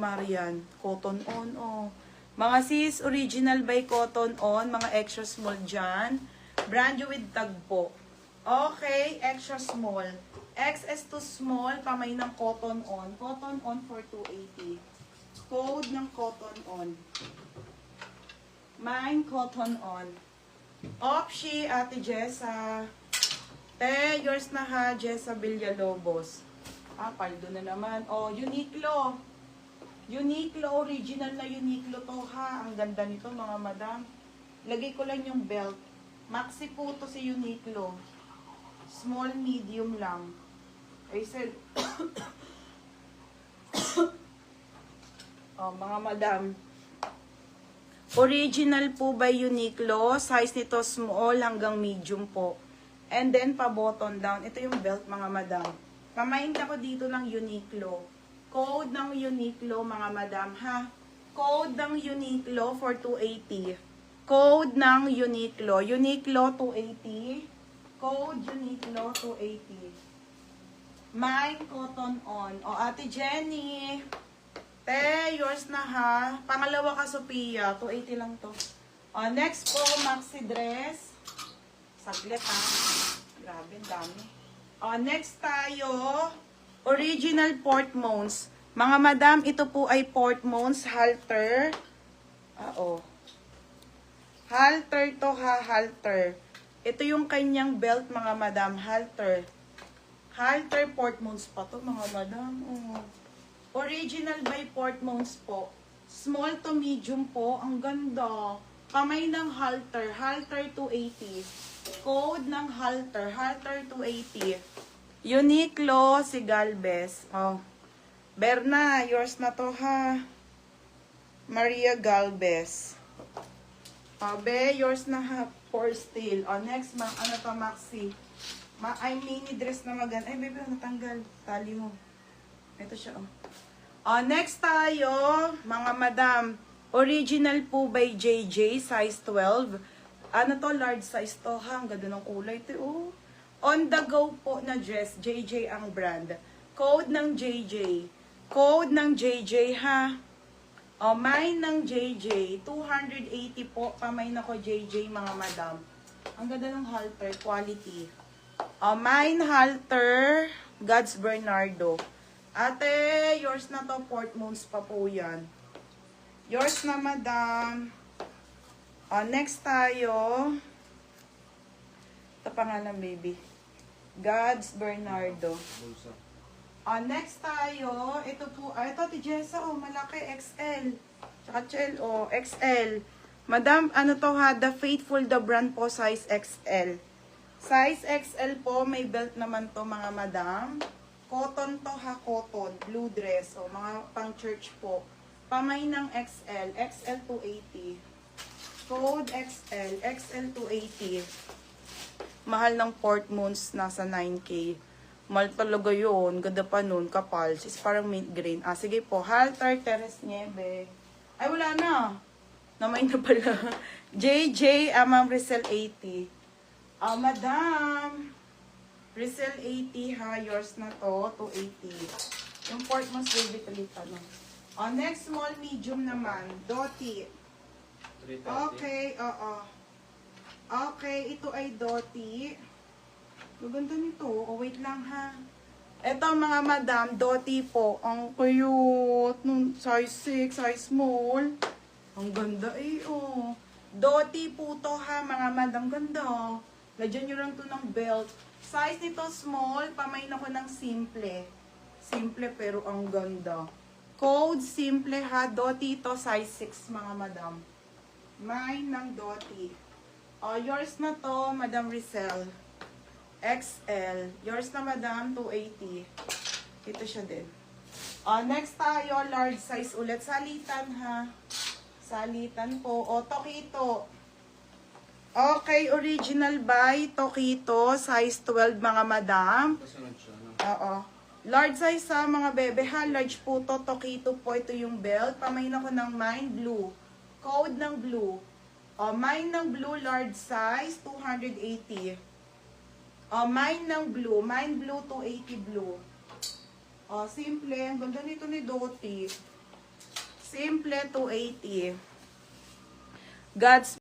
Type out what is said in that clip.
Marian. Cotton on, oh. Mga sis, original by Cotton on. Mga extra small dyan. Brand new with tag po. Okay, extra small. XS to small, pamay ng Cotton on. Cotton on for 280. Code ng Cotton on. Mine, Cotton on. Opshi, Ate Jessa. Yours na ha, Jessa Villalobos. Paldo na naman. Uniqlo. Uniqlo, original na Uniqlo to ha. Ang ganda nito mga madam. Lagay ko lang yung belt. Maxi po to si Uniqlo. Small, medium lang. I said, mga madam. Original po by Uniqlo. Size nito small hanggang medium po. And then, pa-button down. Ito yung belt, mga madam. Pamaint ako dito ng Uniqlo. Code ng Uniqlo, mga madam, ha? Code ng Uniqlo for 280. Code ng Uniqlo. Uniqlo 280. Code Uniqlo 280. Mine, Cotton on. Ate Jenny. Yours na ha. Pangalawa ka, Sophia. 280 lang to. Next po, maxi dress. Saglit ha. Grabe, dami. Next tayo, original Portmons. Mga madam, ito po ay Portmons halter. Halter to ha, halter. Ito yung kanyang belt, mga madam, halter. Halter Portmons pa to, mga madam. Original by Portmons po. Small to medium po. Ang ganda. Kamay ng halter. Halter 280. Code ng halter. Halter 280. Uniqlo si Galvez. Berna, yours na to ha. Maria Galvez. Yours na ha. For steel. Next, ano to, Maxi? Ay, mini dress na maganda. Ay, baby, natanggal. Tali mo. Ito siya, next tayo, mga madam. Original po by JJ, size 12. Ano to, large size to ha. Ang ganda ng kulay ito, On the go po na dress, JJ ang brand. Code ng JJ. Code ng JJ ha. Mine ng JJ, 280 po. Pamay na ko JJ, mga madam. Ang ganda ng halter, quality. Mine halter, God's Bernardo. Ate, yours na to, Portmons pa po yan. Yours na, madam. Next tayo. Ito pangalan, baby. God's Bernardo. Next tayo. Ito po. Ito, ti Jessa, malaki, XL. Tsaka Chel, XL. Madam, ano to ha? The Faithful, the brand po, size XL. Size XL po, may belt naman to, mga madam. Cotton to ha, cotton. Blue dress. Mga pang church po. Pamay ng XL. XL 280. Code XL. XL 280. Mahal ng Portmons, nasa 9K. Mahal talaga yun. Ganda pa nun. Kapal. Is parang mint green. Sige po. Halter Teres Nieve. Ay, wala na. Namay na pala. JJ, Ma'am Rizal 80. Madam. Rizal 80 ha. Yours na to. 280. Yung Portmons baby talita no. Next, small medium naman. Doti. Okay, Okay, ito ay Doti. Maganda nito. Wait lang ha. Ito mga madam, Doti po. Ang cute. Size 6, size small. Ang ganda Doti po to ha, mga madam. Ganda. Lagyan nyo lang to ng belt. Size nito small. Pamain ako ng simple. Simple pero ang ganda. Code simple ha. Doti to, size 6 mga madam. Mine ng Doti. Yours na to, Madam Rizal. XL. Yours na, Madam, 280. Ito siya din. Next tayo, large size ulit. Salitan, ha? Salitan po. Tokito. Okay, original by Tokito. Size 12, mga madam. Large size sa mga bebe, ha? Large po to. Tokito po. Ito yung belt. Pamain ako ng mine, blue. Code ng blue. Mine ng blue, large size, 280. Mine ng blue, mine blue, 280 blue. Simple, ang ganda nito ni Doti. Simple 280. God's